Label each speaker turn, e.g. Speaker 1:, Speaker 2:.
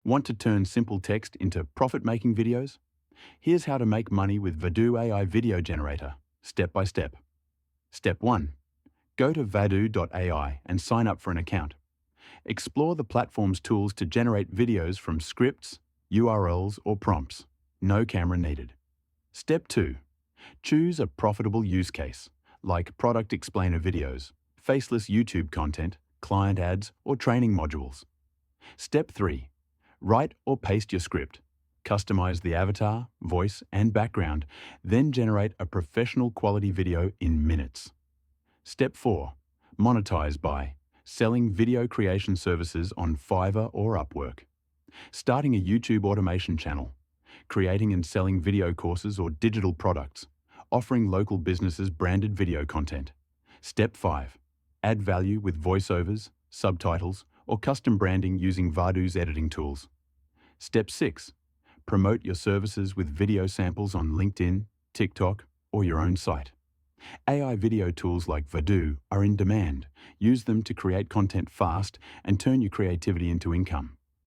Speaker 1: Want to turn simple text into profit-making videos? Here's how to make money with Vadoo AI Video Generator, step by step. Step 1. Go to vadoo.ai and sign up for an account. Explore the platform's tools to generate videos from scripts, URLs, or prompts. No camera needed. Step 2. Choose a profitable use case, like product explainer videos, faceless YouTube content, client ads, or training modules. Step 3. Write or paste your script. Customize the avatar, voice, and background, then generate a professional quality video in minutes. Step 4. Monetize by selling video creation services on Fiverr or Upwork. Starting a YouTube automation channel. Creating and selling video courses or digital products. Offering local businesses branded video content. Step 5. Add value with voiceovers, subtitles, or custom branding using Vadoo's editing tools. Step 6. Promote your services with video samples on LinkedIn, TikTok, or your own site. AI video tools like Vadoo are in demand. Use them to create content fast and turn your creativity into income.